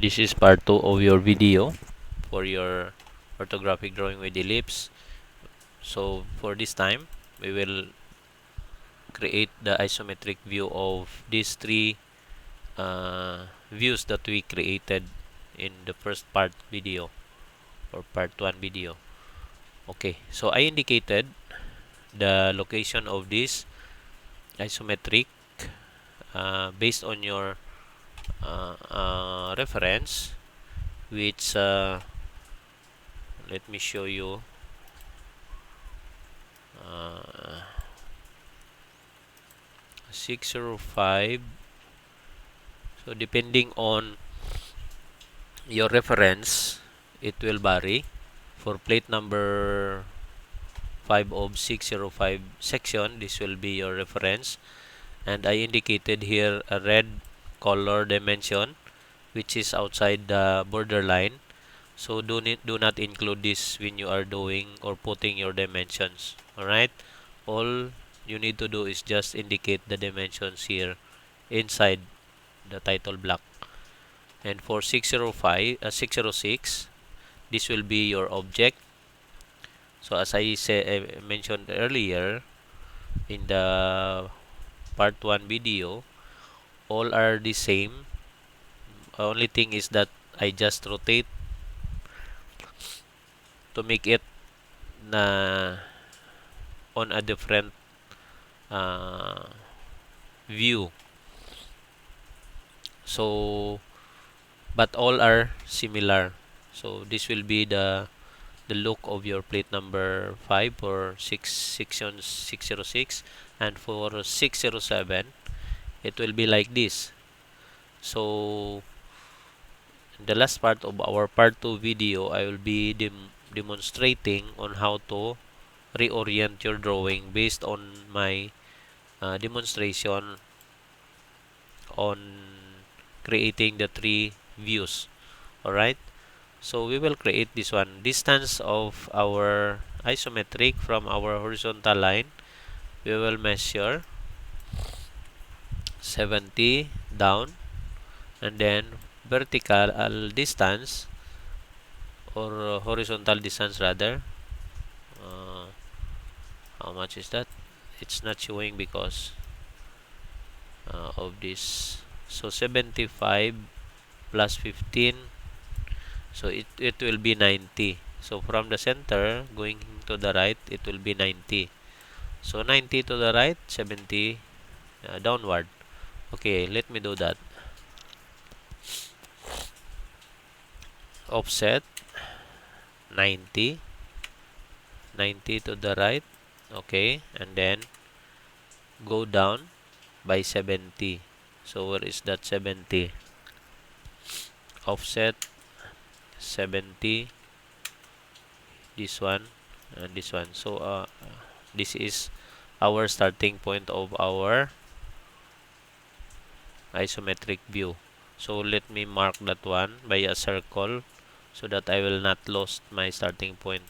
This is part 2 of your video for your orthographic drawing with ellipse. So for this time, we will create the isometric view of these three views that we created in the first part video or part 1 video. Okay, so I indicated the location of this isometric based on your reference, which let me show you. 605. So depending on your reference, it will vary. For plate number 5 of 605 section, this will be your reference, and I indicated here a red color dimension which is outside the borderline. So do not include this when you are doing or putting your dimensions. Alright, all you need to do is just indicate the dimensions here inside the title block. And for 606, this will be your object. So as I mentioned earlier in the part 1 video, all are the same. Only thing is that I just rotate to make it na on a different view. So but all are similar. So this will be the look of your plate number 5 for section 606, and for 607 it will be like this. So in the last part of our part 2 video, I will be demonstrating on how to reorient your drawing based on my demonstration on creating the three views. Alright, so we will create this one. Distance of our isometric from our horizontal line, we will measure 70 down, and then vertical distance or horizontal distance rather, how much is that? It's not showing because of this. So 75 plus 15, so it will be 90. So from the center going to the right, it will be 90. So 90 to the right, 70 downward. Okay, let me do that. Offset 90 to the right. Okay, and then go down by 70. So where is that 70? Offset 70, this one and this one. So this is our starting point of our isometric view. So let me mark that one by a circle so that I will not lose my starting point.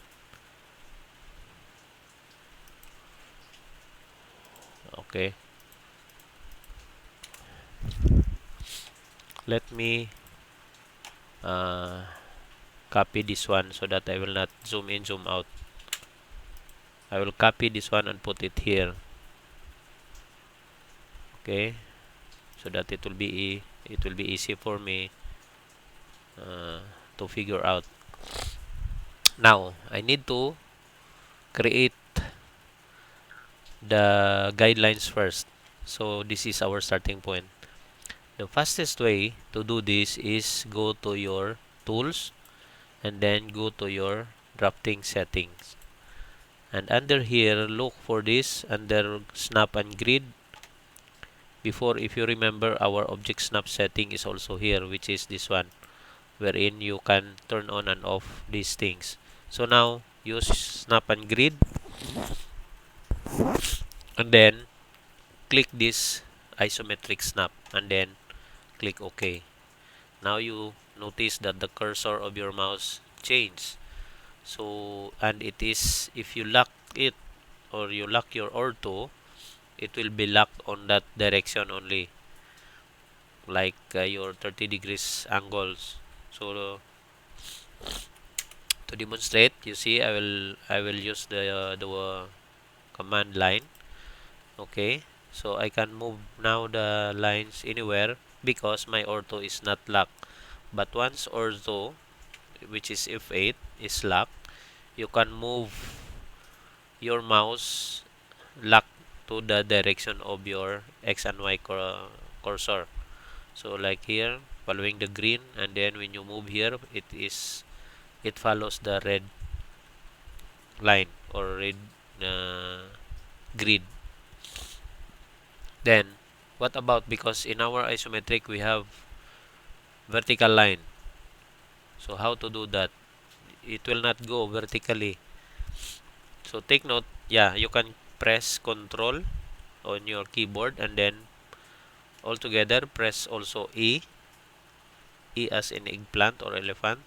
Okay, let me copy this one so that I will not zoom in, zoom out. I will copy this one and put it here. Okay, so that it will be easy for me to figure out. Now I need to create the guidelines first. So this is our starting point. The fastest way to do this is go to your tools and then go to your drafting settings, and under here look for this under snap and grid. Before, if you remember, our object snap setting is also here, which is this one, wherein you can turn on and off these things. So now use snap and grid and then click this isometric snap and then click OK. Now you notice that the cursor of your mouse changed. So, and it is, if you lock it or you lock your ortho, it will be locked on that direction only. like your 30 degrees angles. So to demonstrate, you see, I will use the command line. Okay, so I can move now the lines anywhere because my ortho is not locked. But once ortho, which is F8, is locked, you can move your mouse lock to the direction of your X and Y cursor. So like here, following the green, and then when you move here, it follows the red line or red grid. Then what about, because in our isometric we have vertical line. So how to do that? It will not go vertically. So take note, yeah, you can press control on your keyboard and then all together press also E as in eggplant or elephant.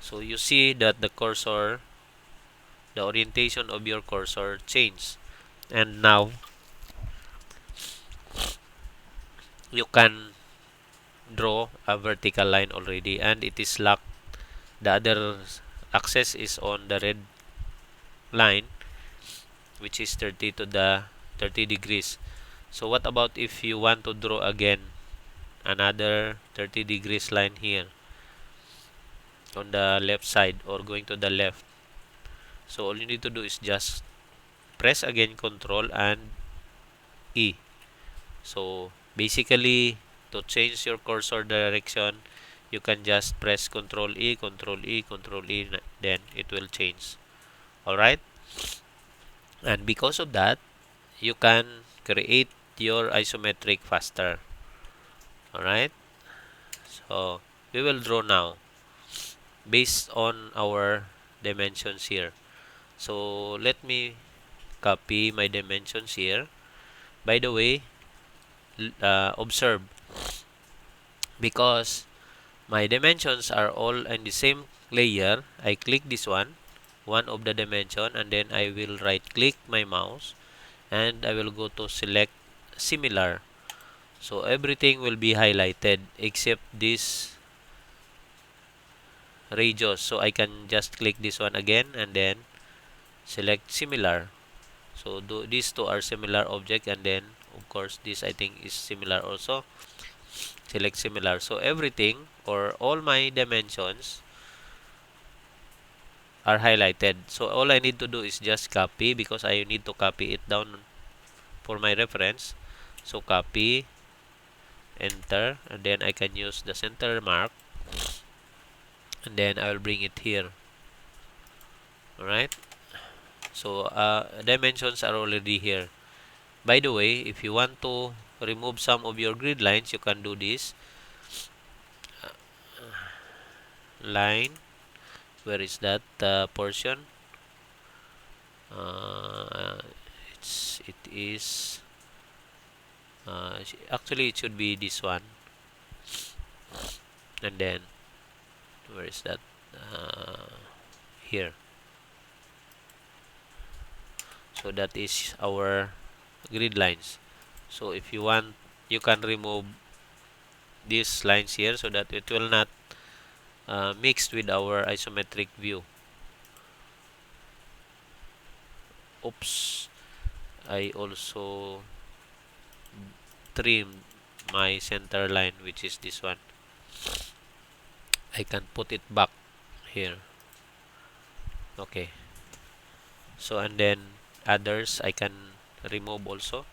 So you see that the cursor, the orientation of your cursor change. And now you can draw a vertical line already and it is locked. The other axis is on the red line, which is 30 to the 30 degrees. So what about if you want to draw again another 30 degrees line here on the left side or going to the left? So all you need to do is just press again control and E. So basically, to change your cursor direction, you can just press control E, control E, control E, then it will change. Alright? And because of that, you can create your isometric faster. Alright? So we will draw now based on our dimensions here. So let me copy my dimensions here. By the way, observe, because my dimensions are all in the same layer, I click this one of the dimension, and then I will right click my mouse and I will go to select similar. So everything will be highlighted except this radius. So I can just click this one again and then select similar. So these two are similar object, and then of course this I think is similar also. Select similar. So everything or all my dimensions are highlighted. So all I need to do is just copy, because I need to copy it down for my reference. So copy, enter, and then I can use the center mark, and then I will bring it here. Alright, so dimensions are already here. By the way, if you want to remove some of your grid lines, you can do this. Line, where is that portion? It is actually it should be this one, and then where is that? Here. So that is our grid lines. So if you want, you can remove these lines here so that it will not mix with our isometric view. Oops, I also trim my center line, which is this one. I can put it back here. Okay, so and then others I can remove also.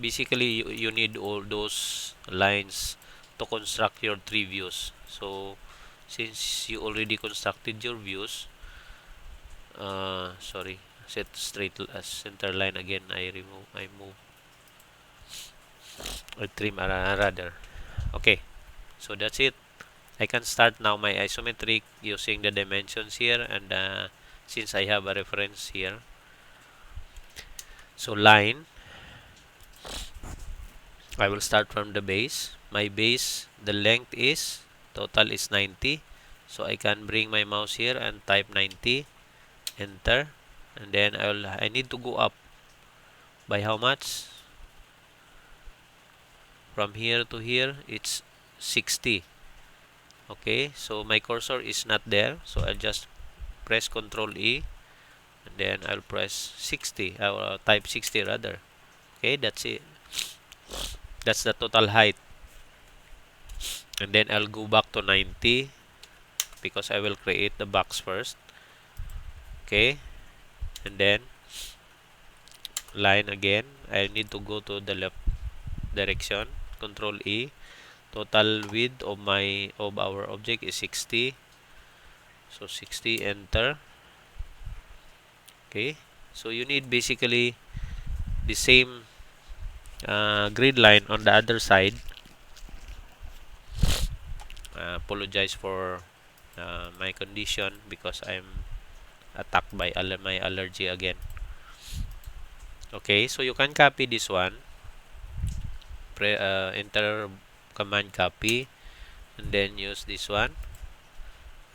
Basically you need all those lines to construct your three views. So since you already constructed your views, sorry, set straight center line again, I move, or trim rather. Okay, so that's it. I can start now my isometric using the dimensions here, and since I have a reference here, so line, I will start from the base. My base, the length is, total is 90. So I can bring my mouse here and type 90, enter, and then I need to go up By how much? From here to here, it's 60. Okay, so my cursor is not there, so I'll just press Ctrl E, and then I'll press 60, type 60 rather. Okay, that's it. That's the total height. And then I'll go back to 90 because I will create the box first. Okay, and then line again. I need to go to the left direction. Ctrl E. Total width of our object is 60. So 60, enter. Okay, so you need basically the same grid line on the other side. Apologize for my condition because I'm attacked by my allergy again. Okay, so you can copy this one. Enter command copy, and then use this one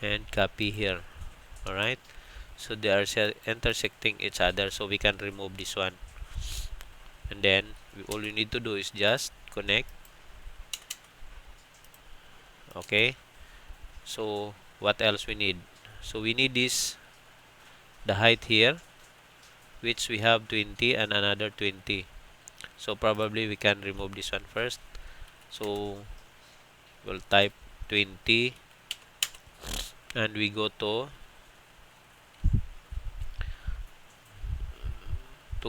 and copy here. Alright, so they are intersecting each other, so we can remove this one. And then all you need to do is just connect. Okay, so what else we need? So we need this, the height here, which we have 20 and another 20. So probably we can remove this one first. So we'll type 20 and we go to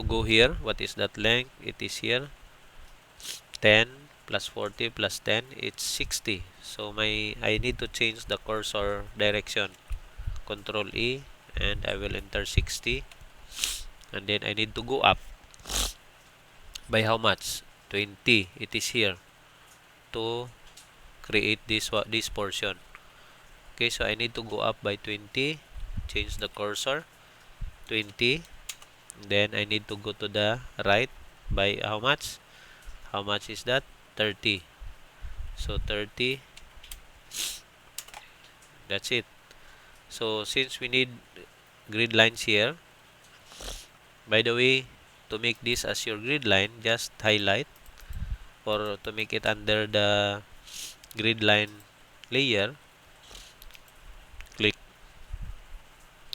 go here. What is that length? It is here 10 plus 40 plus 10, it's 60. So I need to change the cursor direction. Control E, and I will enter 60, and then I need to go up by how much? 20. It is here to create this portion. Okay, so I need to go up by 20, change the cursor 20, then I need to go to the right by how much? How much is that? 30. So 30, that's it. So since we need grid lines here, by the way, to make this as your grid line, just highlight, or to make it under the grid line layer, click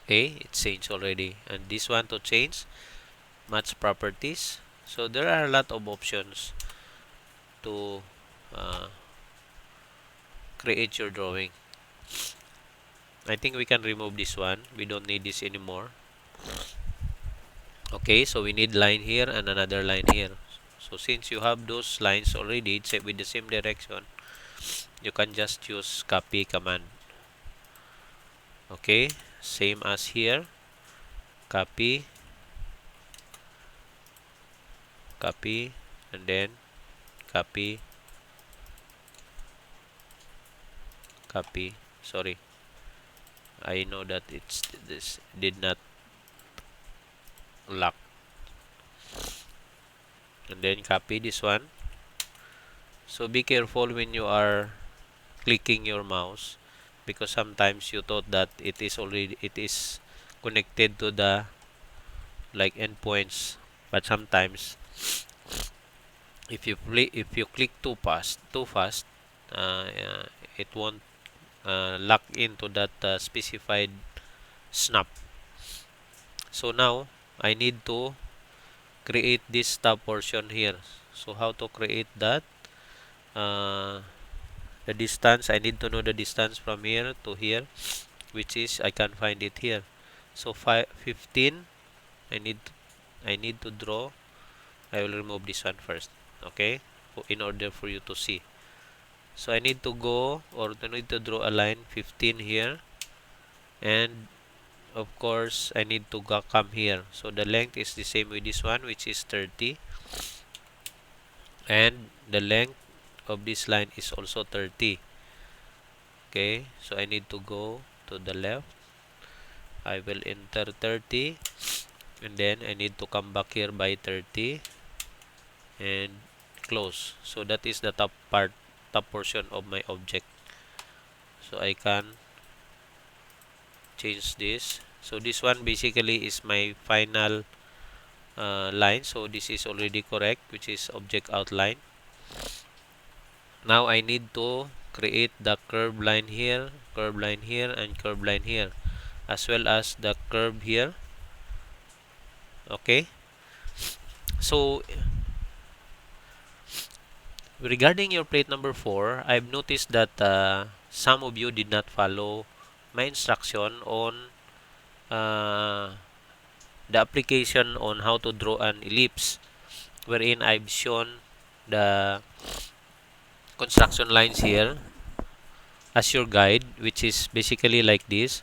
A, it changed already. And this one to change, match properties. So there are a lot of options to create your drawing. I think we can remove this one. We don't need this anymore. Okay, so we need line here and another line here. So since you have those lines already with the same direction, you can just use copy command. Okay, same as here. Copy, copy, and then copy, copy. Sorry, I know that this did not lock. And then copy this one. So be careful when you are clicking your mouse, because sometimes you thought that it is connected to the like endpoints, but sometimes if you click too fast, it won't lock into that specified snap. So now I need to create this stub portion here. So how to create that? The distance, I need to know the distance from here to here, which is I can find it here. So 15, I need to draw. I will remove this one first, okay, in order for you to see. So I need to go, or I need to draw a line 15 here, and of course I need to come here. So the length is the same with this one, which is 30, and the length of this line is also 30. Okay, so I need to go to the left. I will enter 30, and then I need to come back here by 30 and close. So that is the top portion of my object. So I can change this. So this one basically is my final line. So this is already correct, which is object outline. Now I need to create the curve line here, and curve line here, as well as the curve here. Okay, so regarding your plate number 4, I've noticed that some of you did not follow my instruction on uh, the application on how to draw an ellipse, wherein I've shown the construction lines here as your guide, which is basically like this,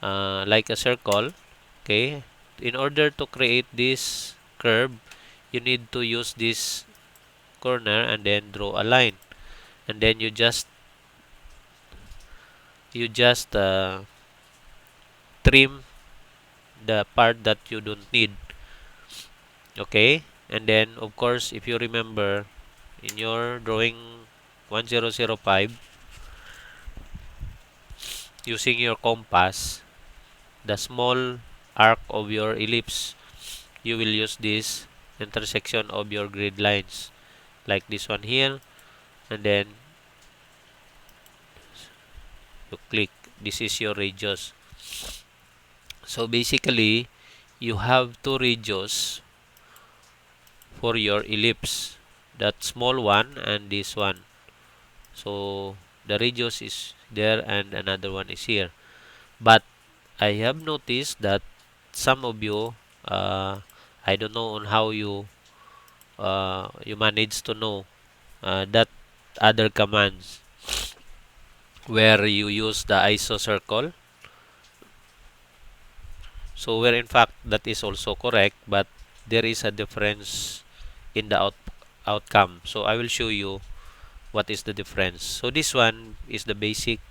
like a circle. Okay, in order to create this curve, you need to use this corner and then draw a line, and then you just trim the part that you don't need. Okay, and then of course, if you remember in your drawing 1005, using your compass, the small arc of your ellipse, you will use this intersection of your grid lines, like this one here, and then you click. This is your radius. So basically, you have two radius for your ellipse, that small one and this one. So the radius is there and another one is here. But I have noticed that some of you, I don't know on how you manage to know that other commands where you use the ISO circle. So where in fact that is also correct, but there is a difference in the outcome. So I will show you what is the difference. So this one is the basic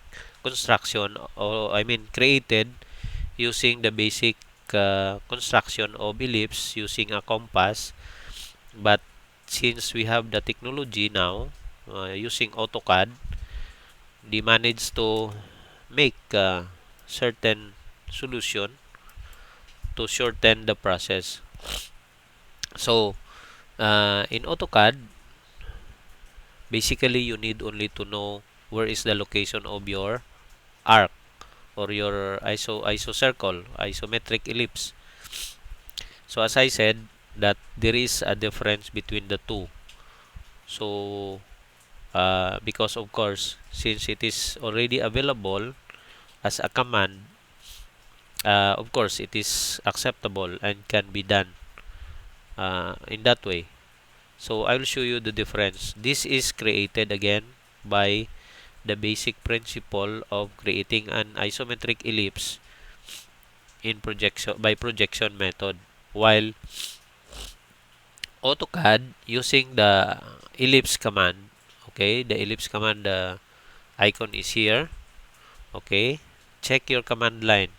construction, or I mean created using the basic construction of ellipse using a compass. But since we have the technology now using AutoCAD, they managed to make certain solution to shorten the process. So in AutoCAD, basically you need only to know where is the location of your arc or your isometric ellipse. So as I said, that there is a difference between the two. So because of course, since it is already available as a command, of course it is acceptable and can be done in that way. So I will show you the difference. This is created again by the basic principle of creating an isometric ellipse in projection by projection method, while AutoCAD using the ellipse command. Okay, the ellipse command, the icon is here. Okay, check your command line.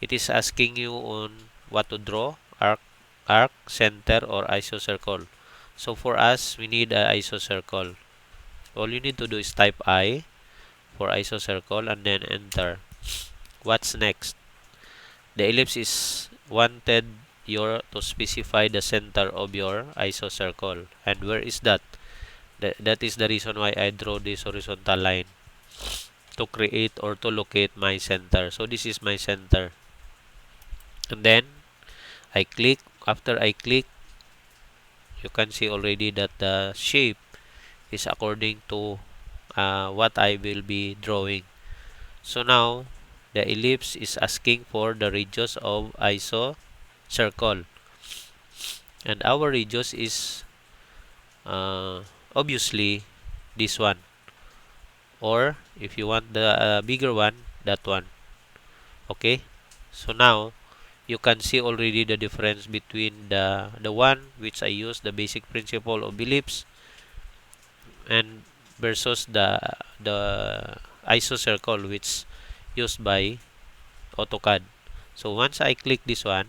It is asking you on what to draw: arc, center, or isocircle. So for us, we need an isocircle. All you need to do is type I for isocircle and then enter. What's next? The ellipse is wanted your to specify the center of your isocircle. And where is that? That is the reason why I draw this horizontal line, to create or to locate my center. So this is my center. And then I click. After I click, you can see already that the shape is according to what I will be drawing. So now the ellipse is asking for the radius of isocircle, and our radius is obviously this one, or if you want the bigger one, that one. Okay, so now you can see already the difference between the one which I use the basic principle of ellipse and versus the isocircle which used by AutoCAD. So once I click this one,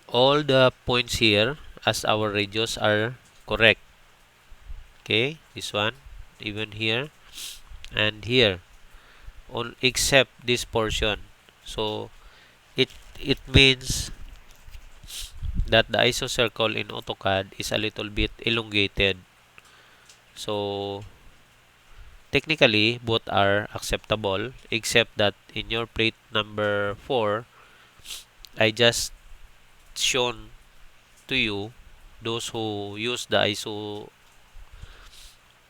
all the points here as our radius are correct. Okay, this one, even here and here, all except this portion. So it means that the isocircle in AutoCAD is a little bit elongated. So technically both are acceptable, except that in your plate number 4, I just shown to you those who use the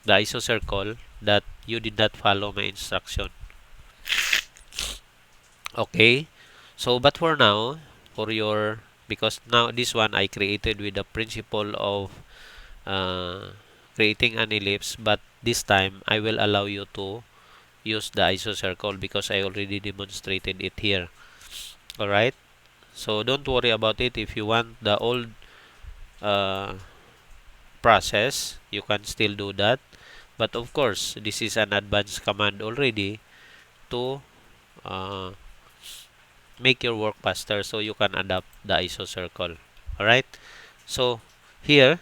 isocircle that you did not follow my instruction. Okay, so but for now, for your, because now this one I created with the principle of creating an ellipse, but this time I will allow you to use the isocircle because I already demonstrated it here. Alright, so don't worry about it. If you want the old uh, process, you can still do that, but of course this is an advanced command already to uh, make your work faster, so you can adapt the isocircle. Alright, so here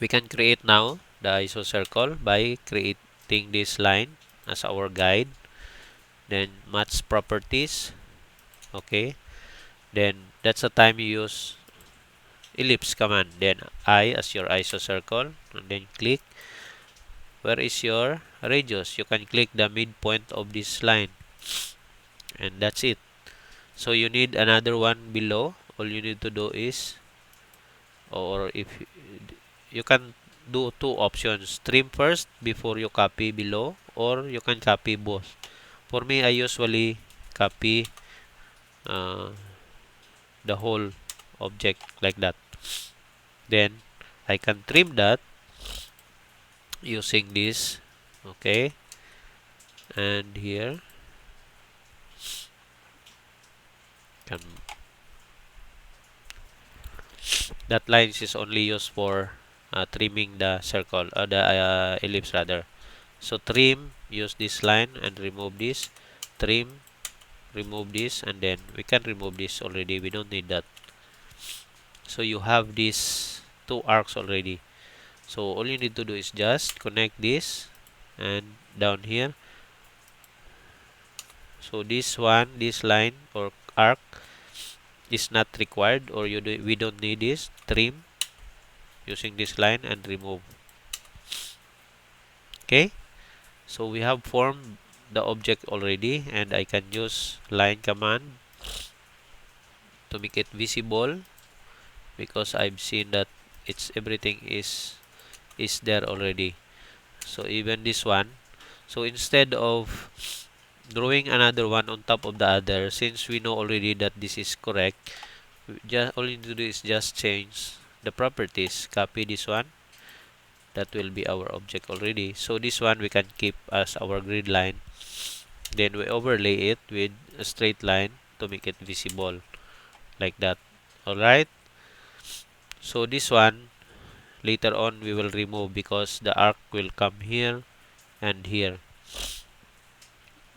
we can create now the isocircle by creating this line as our guide, then match properties. Okay, then that's the time you use ellipse command, then I as your isocircle, and then click where is your radius. You can click the midpoint of this line, and that's it. So you need another one below. All you need to do is, or if you can do two options, trim first before you copy below, or you can copy both. For me, I usually copy uh, the whole object like that. Then I can trim that using this. Okay, and here can, that lines is only used for trimming the circle, the ellipse rather. So trim, use this line and remove this. Trim, remove this, and then we can remove this already. We don't need that. So you have these two arcs already. So all you need to do is just connect this and down here. So this one, this line or arc is not required, or we don't need this. Trim using this line and remove. Okay, so we have formed the object already, and I can use line command to make it visible, because I've seen that everything is there already. So even this one, so instead of drawing another one on top of the other, since we know already that this is correct, just all you need to do is just change the properties. Copy this one, that will be our object already. So this one we can keep as our grid line, then we overlay it with a straight line to make it visible like that. Alright, so this one later on we will remove because the arc will come here and here.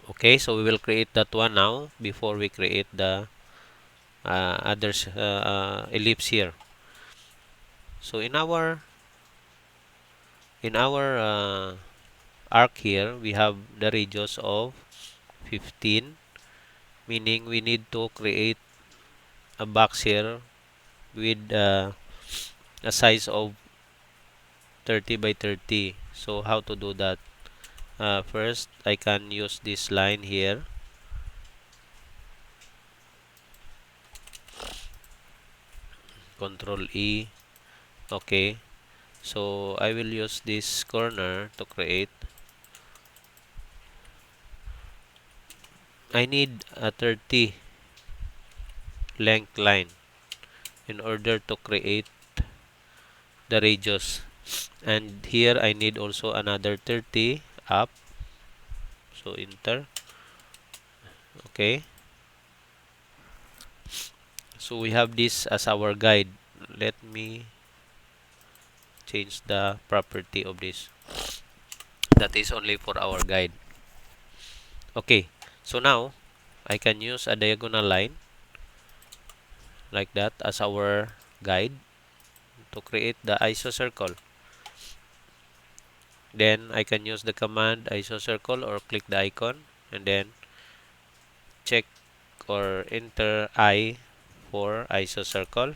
Okay, so we will create that one now before we create the other ellipse here. So in our arc here, we have the radius of 15, meaning we need to create a box here with a size of 30 by 30. So how to do that? First, I can use this line here. Control E. Okay. So I will use this corner to create. I need a 30 length line in order to create the radius. And here I need also another 30 up. So enter. Okay. So we have this as our guide. Let me change the property of this. That is only for our guide. Okay. So now I can use a diagonal line like that as our guide to create the isocircle. Then I can use the command isocircle or click the icon and then check or enter I for isocircle,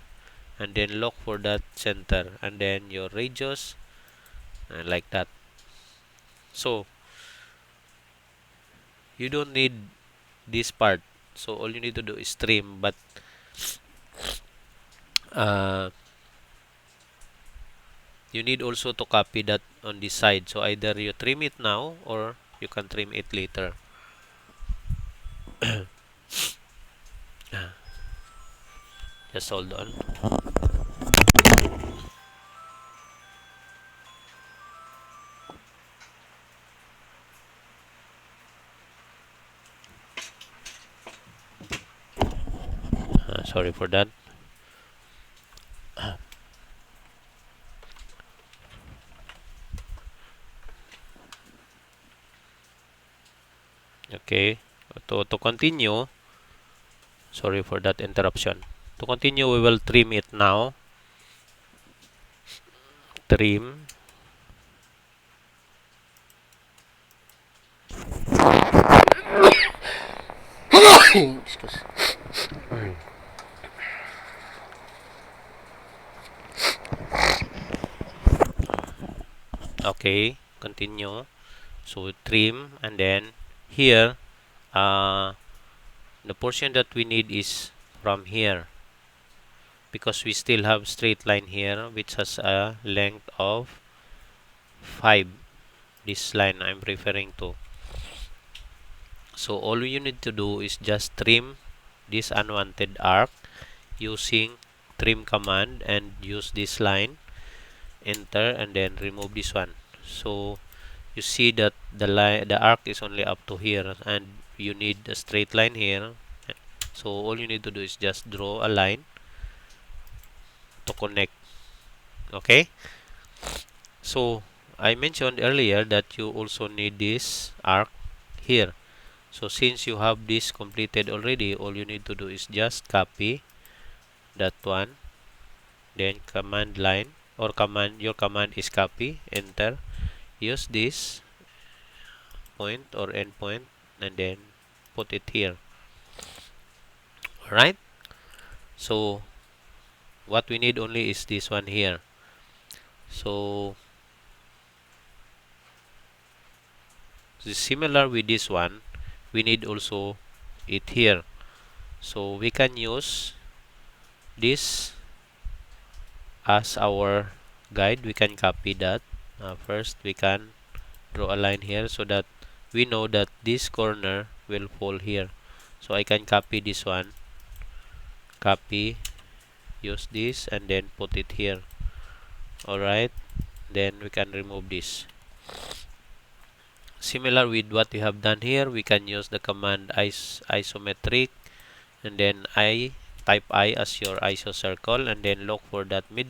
and then look for that center, and then your radius, like that. So you don't need this part, so all you need to do is trim, but uh, you need also to copy that on this side. So either you trim it now or you can trim it later. Just hold on. Sorry for that. Okay, to continue, sorry for that interruption. To continue, we will trim it now. Trim. Excuse. Okay, continue. So trim, and then here, the portion that we need is from here, because we still have straight line here which has a length of 5. This line I'm referring to. So all you need to do is just trim this unwanted arc using trim command, and use this line, enter, and then remove this one. So you see that the arc is only up to here, and you need a straight line here. So all you need to do is just draw a line to connect. Okay, so I mentioned earlier that you also need this arc here. So since you have this completed already, all you need to do is just copy that one, then command line, or your command is copy, enter, use this point or end point, and then put it here. Alright, so what we need only is this one here. So similar with this one, we need also it here. So we can use this as our guide. We can copy that. First, we can draw a line here so that we know that this corner will fall here. So I can copy this one, copy, use this, and then put it here. Alright, then we can remove this. Similar with what we have done here, we can use the command isometric, and then type I as your isocircle, and then look for that mid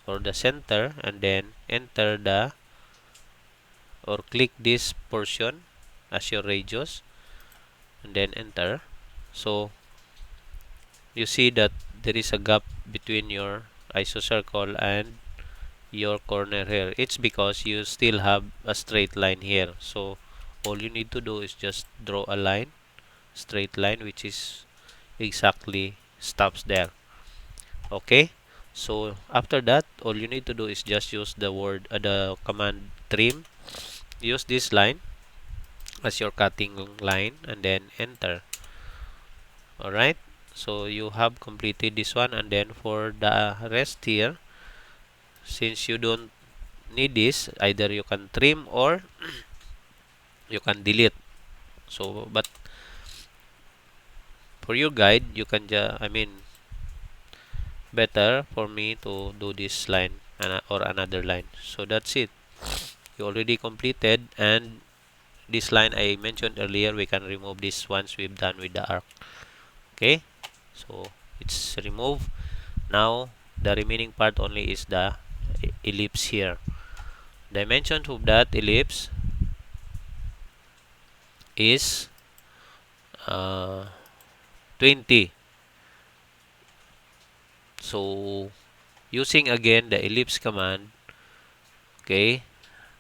or the center, and then enter or click this portion as your radius, and then enter. So you see that there is a gap between your isocircle and your corner here. It's because you still have a straight line here. So all you need to do is just draw a line, straight line, which is exactly stops there. Okay, so after that, all you need to do is just use the command trim, use this line as your cutting line, and then enter. Alright, so you have completed this one, and then for the rest here, since you don't need this, either you can trim or you can delete. So but for your guide, you can better for me to do this line or another line. So that's it, you already completed. And this line I mentioned earlier, we can remove this once we've done with the arc. Okay, so it's removed. Now the remaining part only is the ellipse here. Dimension of that ellipse is 20. So using again the ellipse command, okay,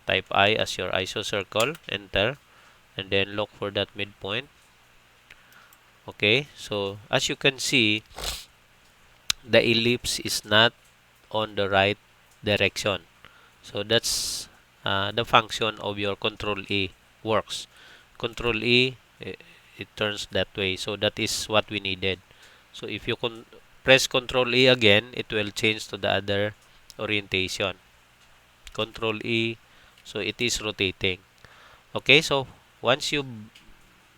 type I as your isocircle, enter, and then look for that midpoint. Okay, so as you can see, the ellipse is not on the right direction. So that's the function of your Control E works. Control E, it turns that way. So that is what we needed. So if you press Control E again, it will change to the other orientation. Control E, so it is rotating. Okay, so once you've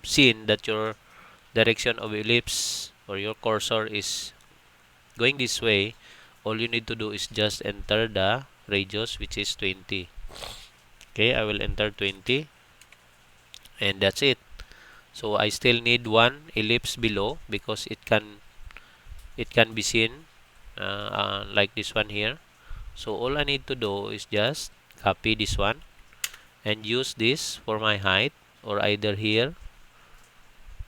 seen that your direction of ellipse or your cursor is going this way, all you need to do is just enter the radius, which is 20. Okay, I will enter 20, and that's it. So I still need one ellipse below because it can be seen like this one here. So all I need to do is just copy this one and use this for my height, or either here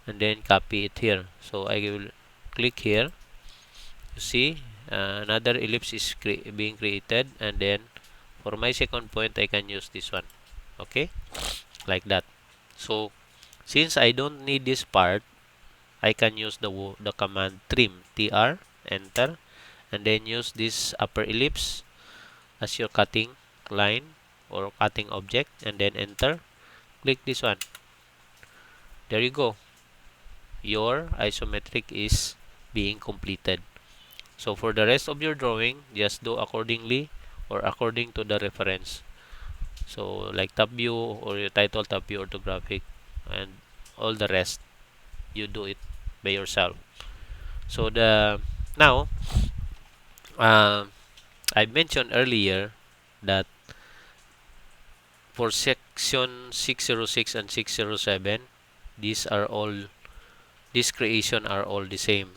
and then copy it here. So I will click here. You see, another ellipse is being created, and then for my second point I can use this one. Okay, like that. So since I don't need this part, I can use the command trim, tr, enter, and then use this upper ellipse as your cutting line or cutting object, and then enter. Click this one. There you go. Your isometric is being completed. So for the rest of your drawing, just do accordingly or according to the reference. So like top view or your title, top view, orthographic, and all the rest, you do it by yourself. So now uh, I mentioned earlier that for section 606 and 607, these are all these creation are all the same.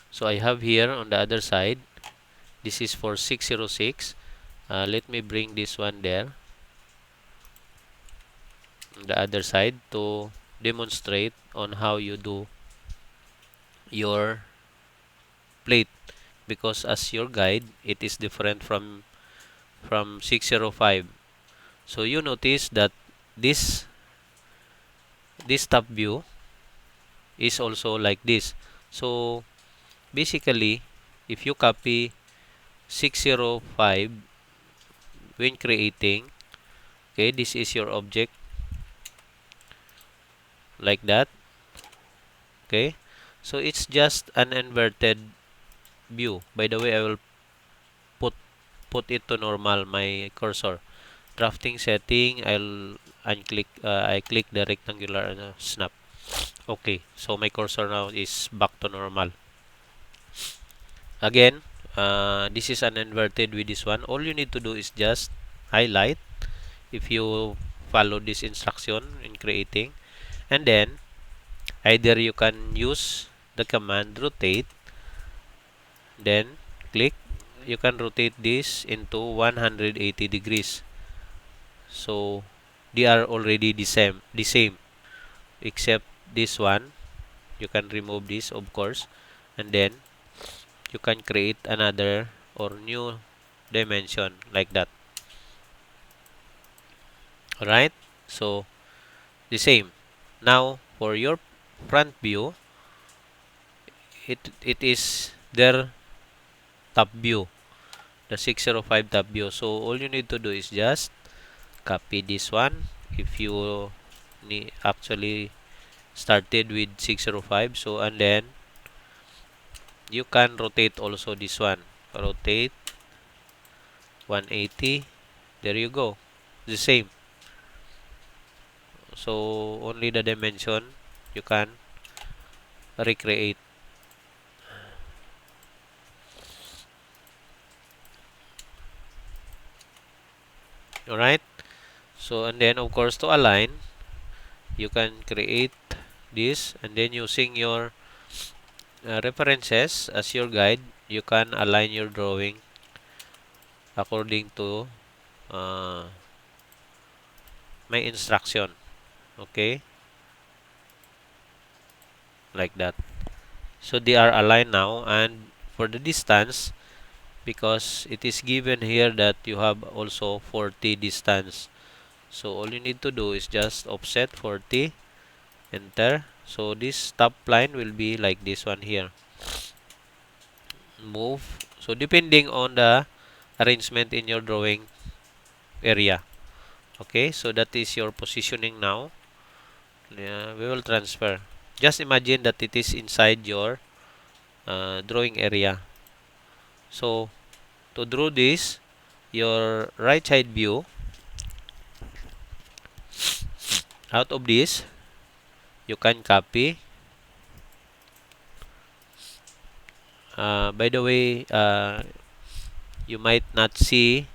So I have here on the other side, this is for 606. Let me bring this one there on the other side to demonstrate on how you do your plate, because as your guide it is different from 605. So you notice that this this top view is also like this. So basically, if you copy 605 when creating, okay, this is your object like that. Okay, so it's just an inverted view. By the way, I will put put it to normal, my cursor. Drafting setting, I click the rectangular snap. Okay, so my cursor now is back to normal. Again, this is an inverted with this one. All you need to do is just highlight if you follow this instruction in creating, and then either you can use the command rotate, then click, you can rotate this into 180 degrees. So they are already the same except this one. You can remove this, of course, and then you can create another or new dimension like that. Alright, so the same. Now for your front view, it is their top view, the 605 top view. So all you need to do is just copy this one if you actually started with 605. So and then you can rotate also this one, rotate 180. There you go, the same. So only the dimension you can recreate. Alright, so and then of course to align, you can create this, and then using your references as your guide, you can align your drawing according to uh, my instruction. Okay, like that. So they are aligned now, and for the distance, because it is given here that you have also 40 distance, so all you need to do is just offset 40, enter, So this top line will be like this one here. Move. So depending on the arrangement in your drawing area. Okay, so that is your positioning now. Yeah, we will transfer. Just imagine that it is inside your drawing area. So to draw this, your right side view, out of this, you can copy. By the way, you might not see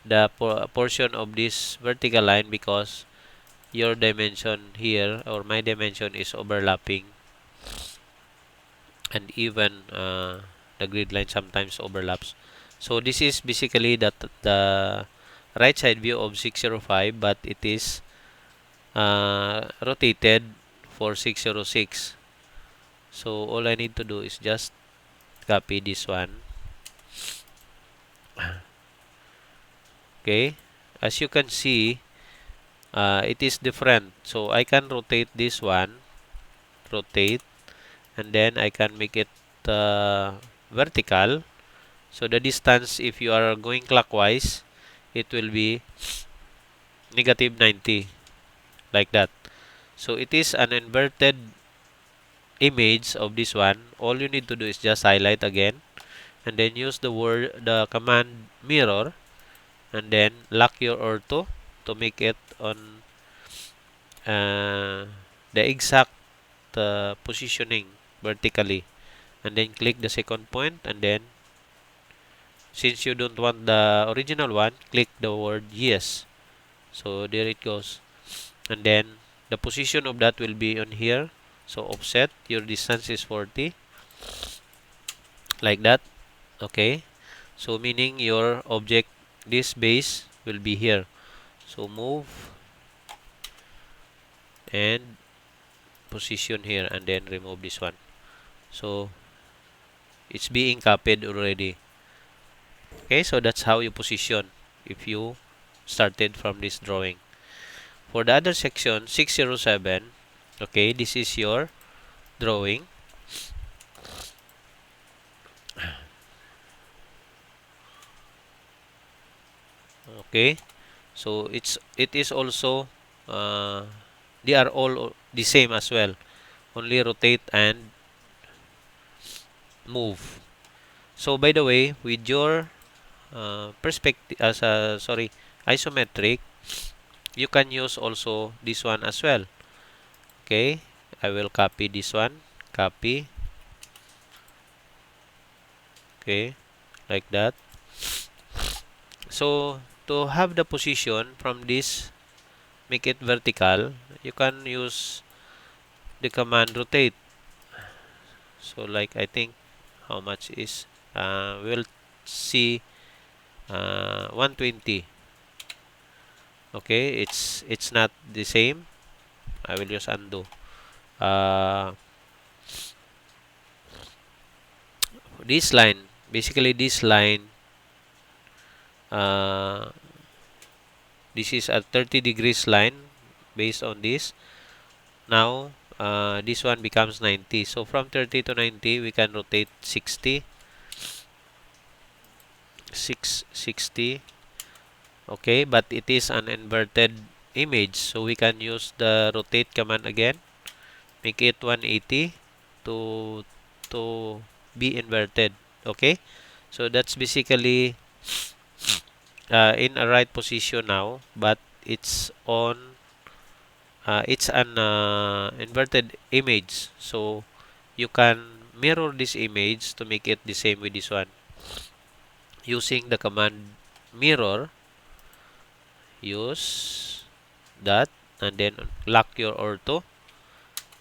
the portion of this vertical line because your dimension here or my dimension is overlapping, and even the grid line sometimes overlaps. So this is basically the right side view of 605, but it is rotated for 606. So all I need to do is just copy this one. Okay, as you can see, it is different. So I can rotate this one, rotate, and then I can make it vertical. So the distance, if you are going clockwise, it will be negative 90, like that. So it is an inverted image of this one. All you need to do is just highlight again, and then use the command mirror, and then lock your ortho to make it on the exact positioning vertically, and then click the second point, and then since you don't want the original one, click the word yes. So there it goes, and then the position of that will be on here. So offset, your distance is 40, like that. Okay, so meaning your object, this base will be here. So move and position here, and then remove this one. So it's being copied already. Okay, so that's how you position if you started from this drawing. For the other section, 607, okay, this is your drawing. Okay, so it is also they are all the same as well, only rotate and move. So by the way, with your perspective sorry, isometric, you can use also this one as well. Okay, I will copy this one, copy. Okay, like that. So to have the position from this, make it vertical, you can use the command rotate. So like, I think how much is we'll see 120. Okay, it's not the same. I will use undo. This line, basically this line, uh, this is a 30 degrees line based on this. Now this one becomes 90. So from 30 to 90, we can rotate 60. 660. Okay, but it is an inverted image, so we can use the rotate command again. Make it 180 to be inverted. Okay, so that's basically in a right position now, but it's on it's an inverted image, so you can mirror this image to make it the same with this one using the command mirror. Use that, and then lock your ortho,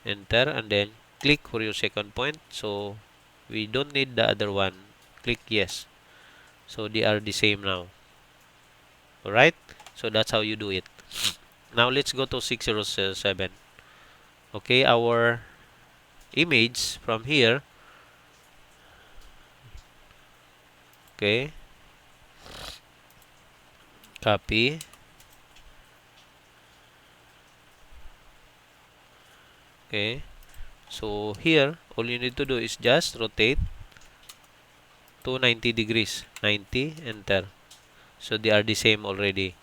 enter, and then click for your second point. So we don't need the other one. Click yes. So they are the same now. Alright, so that's how you do it. Now let's go to 607. Okay, our image from here. Okay, copy, Okay, so here all you need to do is just rotate to 90 degrees. 90, enter. So they are the same already.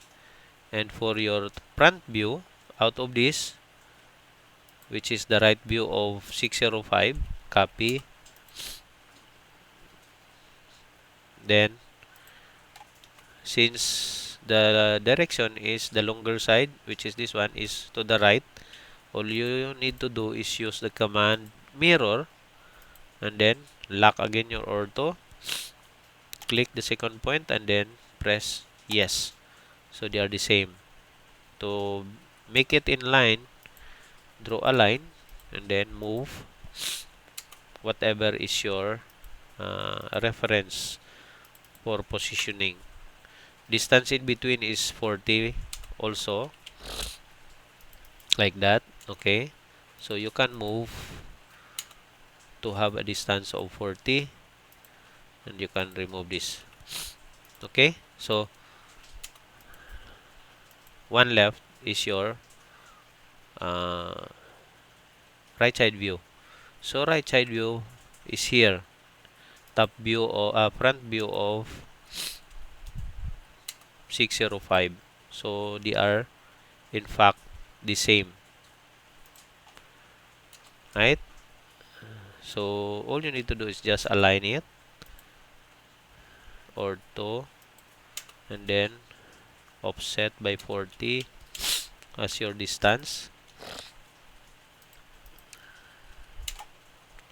And for your front view, out of this, which is the right view of 605, copy. Then, since the direction is the longer side, which is this one, is to the right, all you need to do is use the command mirror and then lock again your ortho. Click the second point and then press yes. So they are the same. To make it in line, draw a line and then move whatever is your reference for positioning. Distance in between is 40 also, like that. Okay, so you can move to have a distance of 40 and you can remove this. Okay, so one left is your uh, right side view. So right side view is here, top view or front view of 605. So they are in fact the same, right? So all you need to do is just align it, ortho, and then offset by 40 as your distance.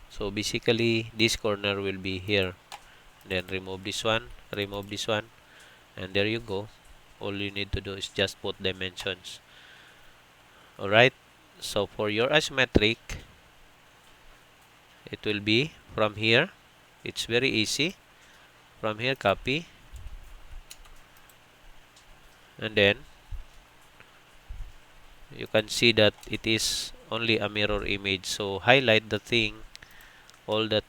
So basically this corner will be here. Then remove this one, and there you go. All you need to do is just put dimensions. Alright, so for your isometric, it will be from here. It's very easy. From here, copy, and then you can see that it is only a mirror image. So highlight the thing, all the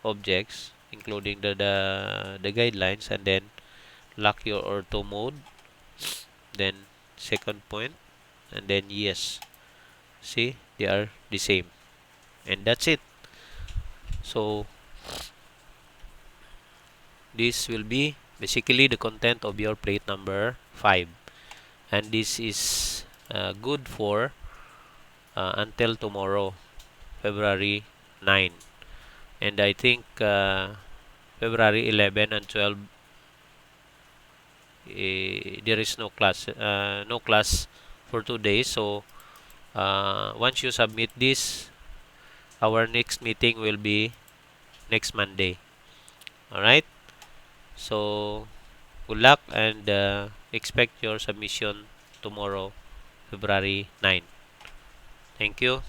objects, including the guidelines, and then lock your ortho mode, then second point, and then yes. See, they are the same, and that's it. So this will be basically the content of your plate number 5, and this is good for until tomorrow, February 9, and I think February 11 and 12 there is no class for 2 days. So once you submit this, our next meeting will be next Monday. All right, so good luck and expect your submission tomorrow, February 9. Thank you.